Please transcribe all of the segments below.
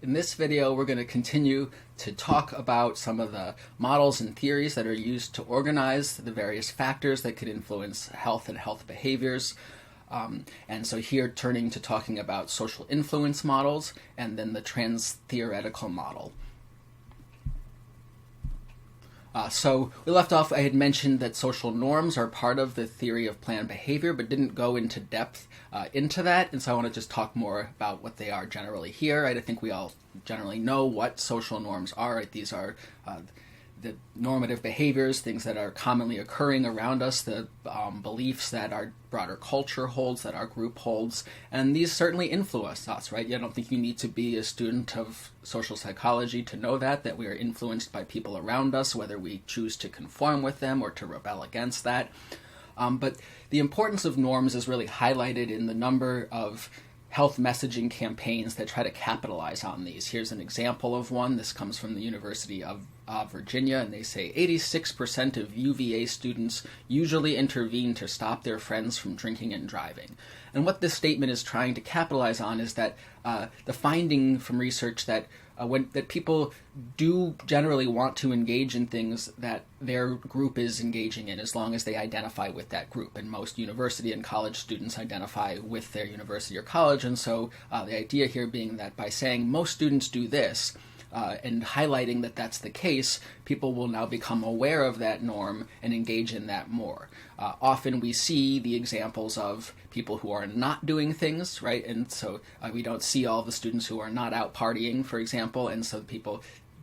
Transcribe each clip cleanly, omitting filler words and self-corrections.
In this video, we're going to continue to talk about some of the models and theories that are used to organize the various factors that could influence health and health behaviors. And so here turning to talking about social influence models and then the trans-theoretical model. So we left off, I had mentioned that social norms are part of the theory of planned behavior, but didn't go into depth into that, and so I want to just talk more about what they are generally here. Right? I think we all generally know what social norms are. Right? These are the normative behaviors, things that are commonly occurring around us, the beliefs that our broader culture holds, that our group holds, and these certainly influence us, right? I don't think you need to be a student of social psychology to know that we are influenced by people around us, whether we choose to conform with them or to rebel against that. But the importance of norms is really highlighted in the number of health messaging campaigns that try to capitalize on these. Here's an example of one. This comes from the University of Virginia, and they say 86% of UVA students usually intervene to stop their friends from drinking and driving. And what this statement is trying to capitalize on is that the finding from research that that people do generally want to engage in things that their group is engaging in as long as they identify with that group. And most university and college students identify with their university or college. And so the idea here being that by saying most students do this, and highlighting that that's the case, people will now become aware of that norm and engage in that more. Often we see the examples of people who are not doing things, right? And so we don't see all the students who are not out partying, for example, and so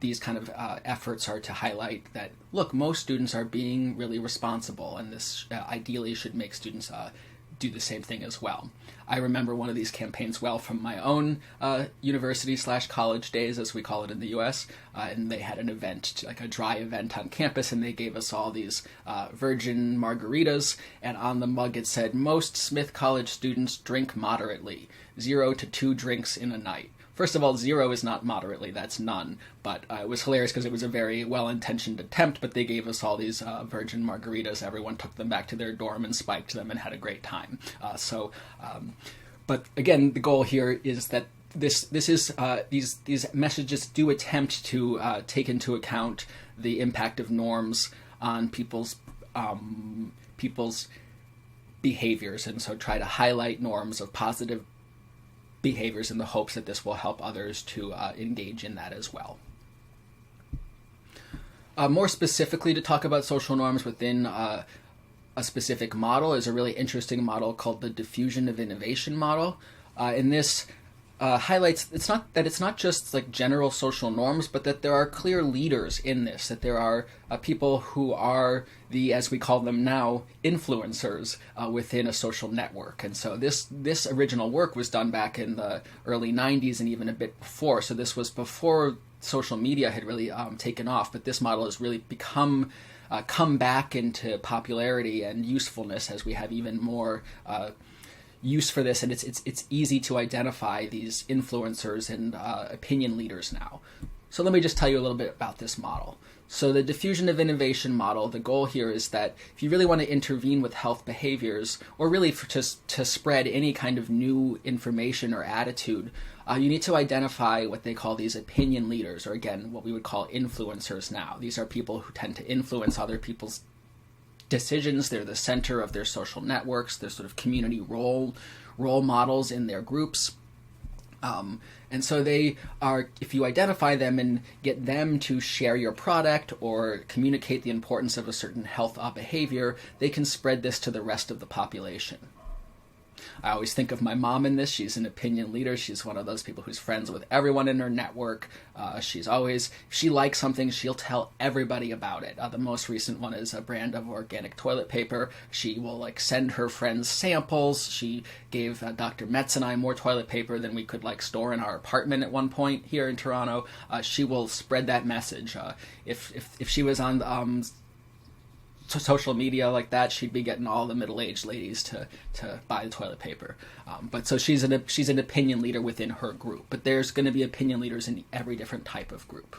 these kind of efforts are to highlight that, look, most students are being really responsible, and this ideally should make students do the same thing as well. I remember one of these campaigns well from my own university/college days, as we call it in the US, and they had an event, like a dry event on campus, and they gave us all these virgin margaritas, and on the mug it said, most Smith College students drink moderately, 0 to 2 drinks in a night. First of all, 0 is not moderately, that's none, but it was hilarious because it was a very well-intentioned attempt, but they gave us all these virgin margaritas. Everyone took them back to their dorm and spiked them and had a great time. But again, the goal here is that these messages do attempt to take into account the impact of norms on people's behaviors, and so try to highlight norms of positive behaviors in the hopes that this will help others to engage in that as well. More specifically, to talk about social norms within a specific model is a really interesting model called the diffusion of innovation model. And this highlights it's not just like general social norms, but that there are clear leaders in this, that there are people who are the, as we call them now, influencers within a social network. And so this original work was done back in the early 90s and even a bit before. So this was before social media had really taken off, but this model has really come back into popularity and usefulness as we have even more use for this, and it's easy to identify these influencers and opinion leaders now. So let me just tell you a little bit about this model. So the diffusion of innovation model, the goal here is that if you really want to intervene with health behaviors, or really to spread any kind of new information or attitude, you need to identify what they call these opinion leaders, or again, what we would call influencers now. These are people who tend to influence other people's decisions. They're the center of their social networks. They're sort of community role models in their groups. And so they are, if you identify them and get them to share your product or communicate the importance of a certain health behavior, they can spread this to the rest of the population. I always think of my mom in this. She's an opinion leader. She's one of those people who's friends with everyone in her network. If she likes something, she'll tell everybody about it. The most recent one is a brand of organic toilet paper. She will send her friends samples. She gave Dr. Metz and I more toilet paper than we could store in our apartment at one point here in Toronto. She will spread that message. If she was on social media like that, she'd be getting all the middle-aged ladies to buy the toilet paper. But so she's an opinion leader within her group. But there's going to be opinion leaders in every different type of group.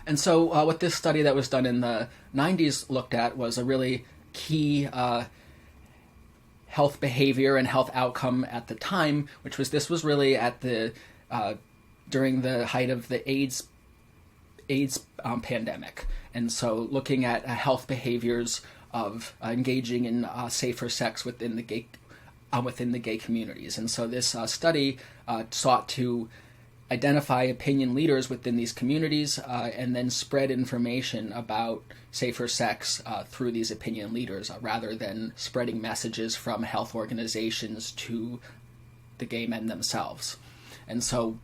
And so what this study that was done in the 90s looked at was a really key health behavior and health outcome at the time, this was really at the during the height of the AIDS pandemic. And so looking at health behaviors of engaging in safer sex within the gay communities. And so this study sought to identify opinion leaders within these communities and then spread information about safer sex through these opinion leaders rather than spreading messages from health organizations to the gay men themselves. And so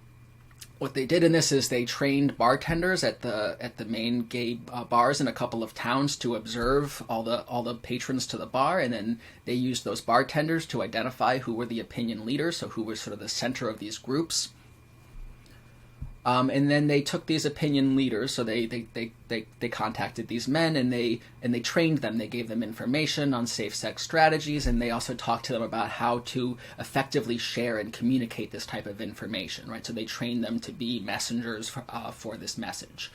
what they did in this is they trained bartenders at the main gay bars in a couple of towns to observe all the patrons to the bar, and then they used those bartenders to identify who were the opinion leaders, so who was sort of the center of these groups. And then they took these opinion leaders, so they contacted these men and they trained them. They gave them information on safe sex strategies, and they also talked to them about how to effectively share and communicate this type of information, right? So they trained them to be messengers for this message.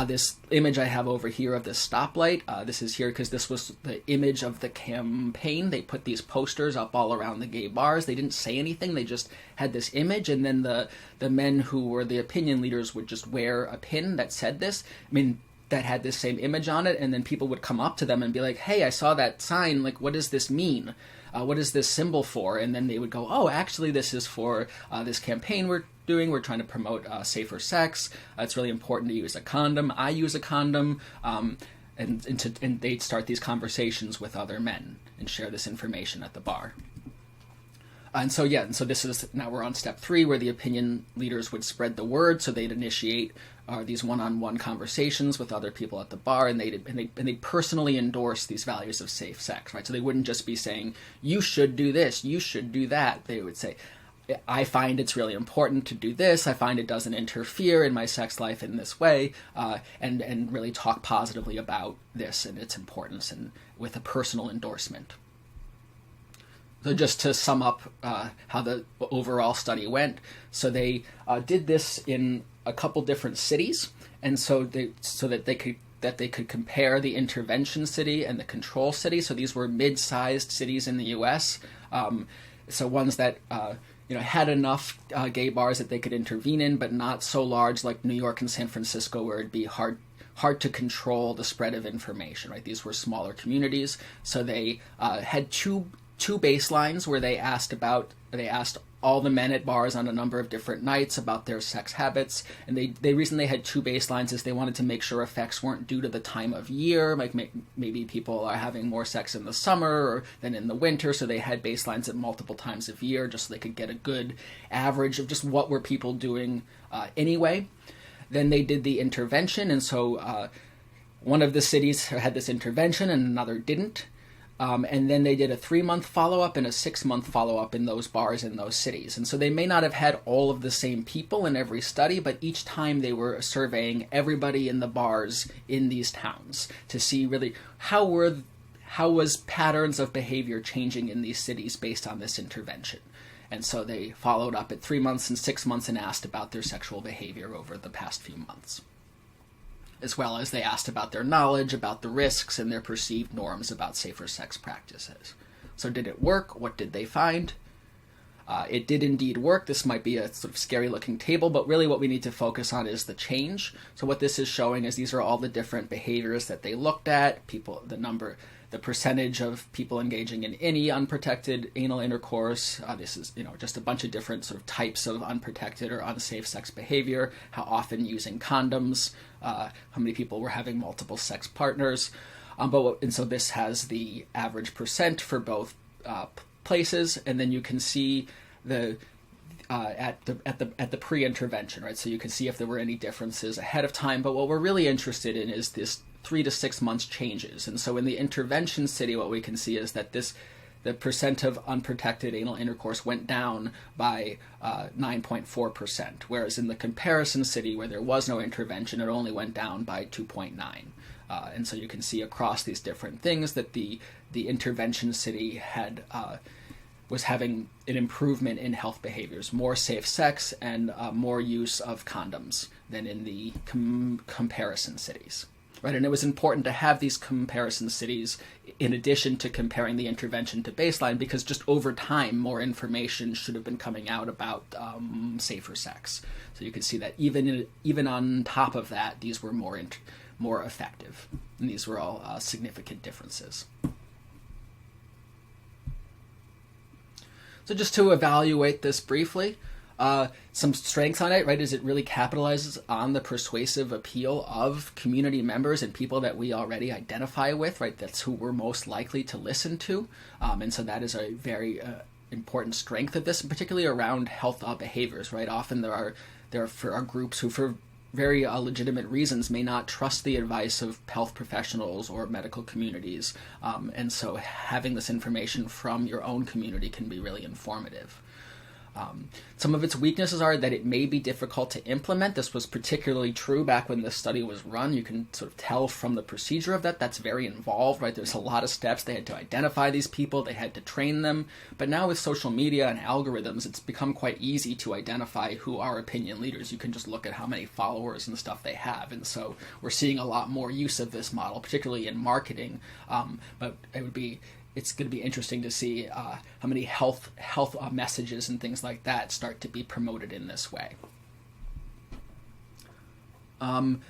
This image I have over here of this stoplight, this is here because this was the image of the campaign. They put these posters up all around the gay bars. They didn't say anything. They just had this image, and then the men who were the opinion leaders would just wear a pin that said this. I mean, that had this same image on it, and then people would come up to them and be like, hey, I saw that sign. Like, what does this mean? What is this symbol for? And then they would go, oh, actually, this is for this campaign we're doing. We're trying to promote safer sex. It's really important to use a condom. I use a condom. And they'd start these conversations with other men and share this information at the bar. And so this is, now we're on step 3, where the opinion leaders would spread the word. So they'd initiate these one-on-one conversations with other people at the bar, and they'd personally endorse these values of safe sex, right? So they wouldn't just be saying, you should do this, you should do that. They would say, I find it's really important to do this. I find it doesn't interfere in my sex life in this way, and really talk positively about this and its importance, and with a personal endorsement. So just to sum up how the overall study went, so they did this in a couple different cities, and so that they could compare the intervention city and the control city. So these were mid-sized cities in the U.S. So ones that had enough gay bars that they could intervene in, but not so large like New York and San Francisco, where it'd be hard to control the spread of information. Right? These were smaller communities, so they had two baselines where they asked all the men at bars on a number of different nights about their sex habits. And the reason they had 2 baselines is they wanted to make sure effects weren't due to the time of year, like maybe people are having more sex in the summer than in the winter, so they had baselines at multiple times of year just so they could get a good average of just what were people doing anyway. Then they did the intervention, and so one of the cities had this intervention and another didn't. And then they did a 3-month follow-up and a 6-month follow-up in those bars in those cities. And so they may not have had all of the same people in every study, but each time they were surveying everybody in the bars in these towns to see really how was patterns of behavior changing in these cities based on this intervention. And so they followed up at 3 months and 6 months and asked about their sexual behavior over the past few months, as well as they asked about their knowledge about the risks and their perceived norms about safer sex practices. So did it work? What did they find? It did indeed work. This might be a sort of scary-looking table, but really what we need to focus on is the change. So what this is showing is these are all the different behaviors that they looked at, the percentage of people engaging in any unprotected anal intercourse. This is, just a bunch of different sort of types of unprotected or unsafe sex behavior, how often using condoms, how many people were having multiple sex partners. And so this has the average percent for both places, and then you can see at the pre-intervention, right? So you can see if there were any differences ahead of time. But what we're really interested in is this 3 to 6 months changes. And so in the intervention city, what we can see is that the percent of unprotected anal intercourse went down by 9.4%, whereas in the comparison city, where there was no intervention, it only went down by 2.9. And so you can see across these different things that the intervention city was having an improvement in health behaviors, more safe sex and more use of condoms than in the comparison cities. right? And it was important to have these comparison cities in addition to comparing the intervention to baseline, because just over time, more information should have been coming out about safer sex. So you can see that even on top of that, these were more effective, and these were all significant differences. So just to evaluate this briefly, some strengths on it, right, is it really capitalizes on the persuasive appeal of community members and people that we already identify with, right? That's who we're most likely to listen to. And so that is a very important strength of this, particularly around health behaviors, right? Often there are groups who, for very legitimate reasons, may not trust the advice of health professionals or medical communities. And so having this information from your own community can be really informative. Some of its weaknesses are that it may be difficult to implement. This was particularly true back when this study was run. You can sort of tell from the procedure of that. That's very involved, right? There's a lot of steps. They had to identify these people. They had to train them. But now with social media and algorithms, it's become quite easy to identify who are opinion leaders. You can just look at how many followers and stuff they have. And so we're seeing a lot more use of this model, particularly in marketing. But it's going to be interesting to see how many health messages and things like that start to be promoted in this way.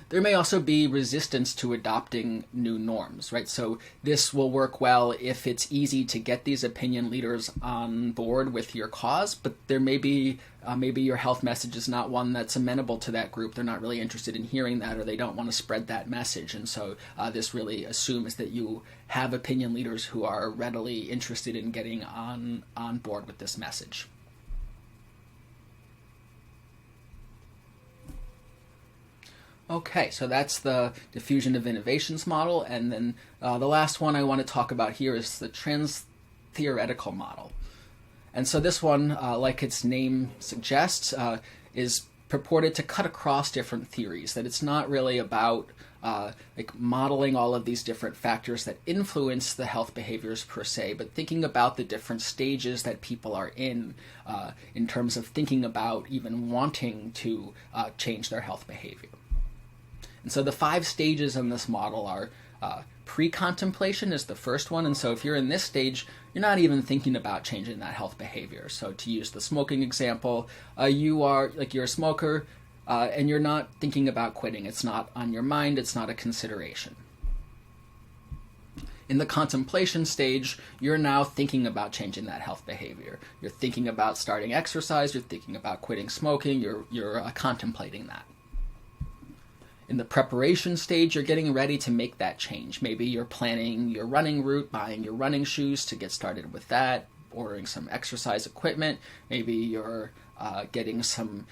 There may also be resistance to adopting new norms, right? So this will work well if it's easy to get these opinion leaders on board with your cause, but there may be maybe your health message is not one that's amenable to that group. They're not really interested in hearing that, or they don't want to spread that message. And so this really assumes that you have opinion leaders who are readily interested in getting on board with this message. Okay, so that's the diffusion of innovations model, and then the last one I want to talk about here is the trans-theoretical model. And so this one, like its name suggests, is purported to cut across different theories, that it's not really about like modeling all of these different factors that influence the health behaviors per se, but thinking about the different stages that people are in terms of thinking about even wanting to change their health behavior. And so the 5 stages in this model are pre-contemplation is the first one. And so if you're in this stage, you're not even thinking about changing that health behavior. So to use the smoking example, you're a smoker and you're not thinking about quitting. It's not on your mind. It's not a consideration. In the contemplation stage, you're now thinking about changing that health behavior. You're thinking about starting exercise. You're thinking about quitting smoking. You're contemplating that. In the preparation stage, you're getting ready to make that change. Maybe you're planning your running route, buying your running shoes to get started with that, ordering some exercise equipment. Maybe you're getting some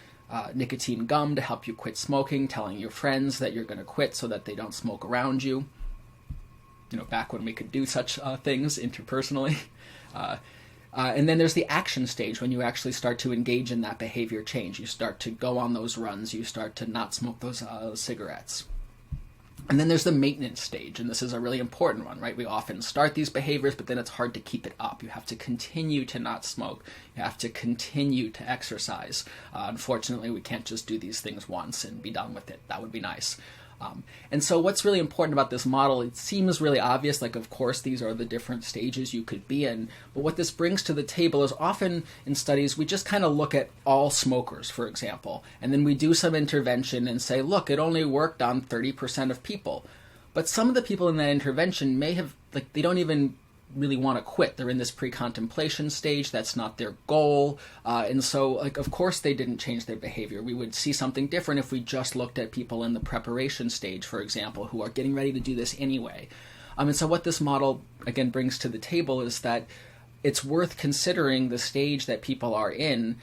nicotine gum to help you quit smoking, telling your friends that you're going to quit so that they don't smoke around you. You know, back when we could do such things interpersonally. And then there's the action stage, when you actually start to engage in that behavior change. You start to go on those runs. You start to not smoke those cigarettes. And then there's the maintenance stage, and this is a really important one, right? We often start these behaviors, but then it's hard to keep it up. You have to continue to not smoke. You have to continue to exercise. Unfortunately, we can't just do these things once and be done with it. That would be nice. And so what's really important about this model, it seems really obvious, like of course these are the different stages you could be in, but what this brings to the table is often in studies we just kind of look at all smokers, for example, and then we do some intervention and say, look, it only worked on 30% of people. But some of the people in that intervention may have, like, they don't even really want to quit. They're in this pre-contemplation stage. That's not their goal. And so, like, of course they didn't change their behavior. We would see something different if we just looked at people in the preparation stage, for example, who are getting ready to do this anyway. And so what this model, again, brings to the table is that it's worth considering the stage that people are in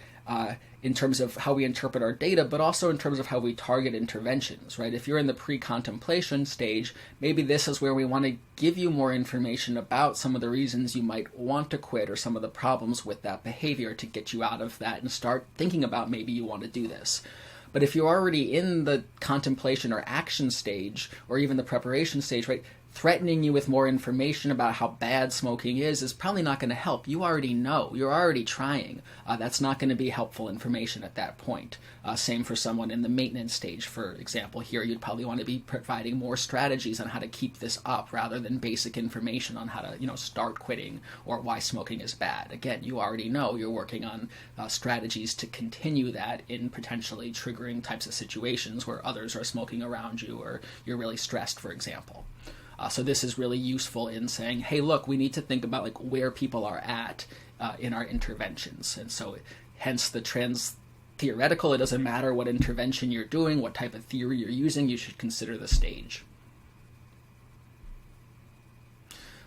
terms of how we interpret our data, but also in terms of how we target interventions, right? If you're in the pre-contemplation stage, maybe this is where we want to give you more information about some of the reasons you might want to quit or some of the problems with that behavior to get you out of that and start thinking about maybe you want to do this. But if you're already in the contemplation or action stage, or even the preparation stage, right, threatening you with more information about how bad smoking is probably not going to help. You already know. You're already trying. That's not going to be helpful information at that point. Same for someone in the maintenance stage, for example. Here, you'd probably want to be providing more strategies on how to keep this up rather than basic information on how to, start quitting or why smoking is bad. Again, you already know. You're working on strategies to continue that in potentially triggering types of situations where others are smoking around you or you're really stressed, for example. So this is really useful in saying, hey, look, we need to think about where people are at in our interventions. And so hence the theoretical, it doesn't matter what intervention you're doing, what type of theory you're using, you should consider the stage.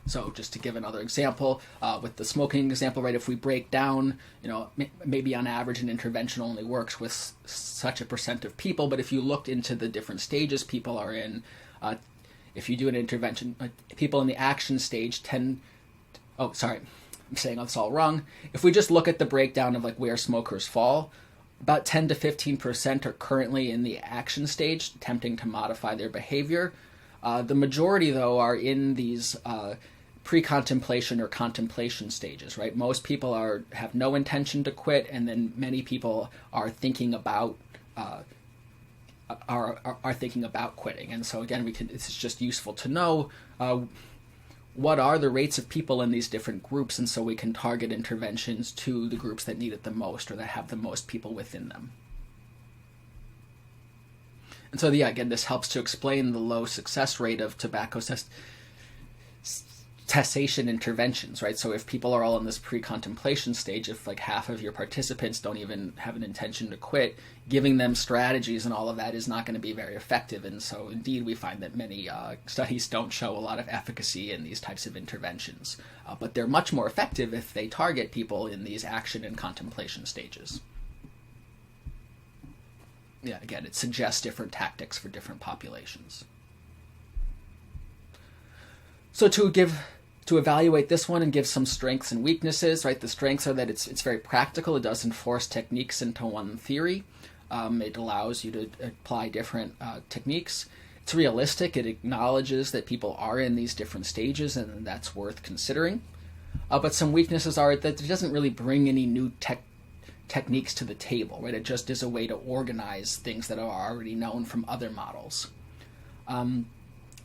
So just to give another example, with the smoking example, right, if we break down, maybe on average an intervention only works with such a percent of people, but if you looked into the different stages people are in, if you do an intervention, people in the action stage I'm saying this all wrong. If we just look at the breakdown of where smokers fall, about 10 to 15% are currently in the action stage, attempting to modify their behavior. The majority, though, are in these pre-contemplation or contemplation stages, right? Most people have no intention to quit, and then many people are thinking about are thinking about quitting. And so again, it's just useful to know what are the rates of people in these different groups, and so we can target interventions to the groups that need it the most or that have the most people within them. And so again, this helps to explain the low success rate of tobacco cessation interventions, right? So if people are all in this pre-contemplation stage, if half of your participants don't even have an intention to quit, giving them strategies and all of that is not going to be very effective. And so indeed, we find that many studies don't show a lot of efficacy in these types of interventions. But they're much more effective if they target people in these action and contemplation stages. Yeah, again, it suggests different tactics for different populations. So to evaluate this one and give some strengths and weaknesses, right? The strengths are that it's very practical. It doesn't force techniques into one theory. It allows you to apply different techniques. It's realistic. It acknowledges that people are in these different stages, and that's worth considering. But some weaknesses are that it doesn't really bring any new techniques to the table, right? It just is a way to organize things that are already known from other models.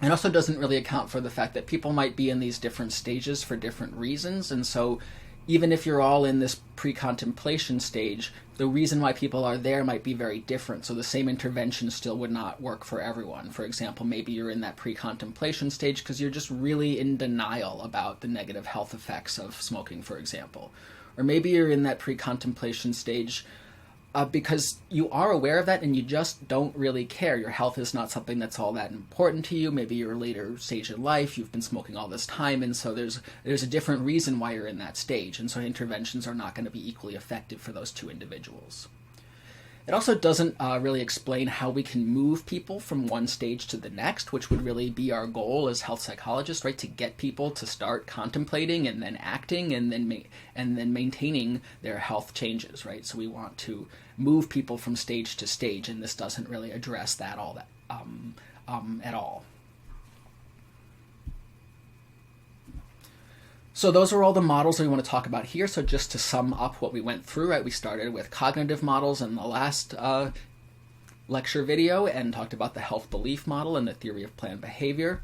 It also doesn't really account for the fact that people might be in these different stages for different reasons, and so even if you're all in this pre-contemplation stage, the reason why people are there might be very different, so the same intervention still would not work for everyone. For example, maybe you're in that pre-contemplation stage because you're just really in denial about the negative health effects of smoking, for example. Or maybe you're in that pre-contemplation stage because you are aware of that and you just don't really care. Your health is not something that's all that important to you. Maybe you're a later stage in life, you've been smoking all this time, and so there's a different reason why you're in that stage, and so interventions are not going to be equally effective for those two individuals. It also doesn't really explain how we can move people from one stage to the next, which would really be our goal as health psychologists, right? To get people to start contemplating and then acting and then maintaining their health changes, right? So we want to move people from stage to stage, and this doesn't really address that at all. So those are all the models we want to talk about here. So just to sum up what we went through, right, we started with cognitive models in the last lecture video and talked about the health belief model and the theory of planned behavior.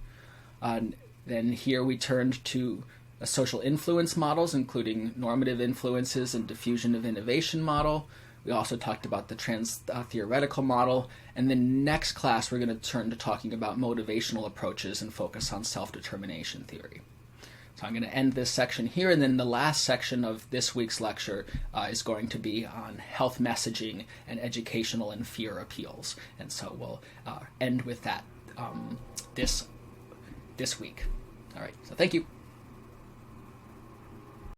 Then here we turned to social influence models, including normative influences and diffusion of innovation model. We also talked about the trans-theoretical model. And then next class, we're going to turn to talking about motivational approaches and focus on self-determination theory. So I'm going to end this section here, and then the last section of this week's lecture is going to be on health messaging and educational and fear appeals. And so we'll end with that this week. All right, so thank you.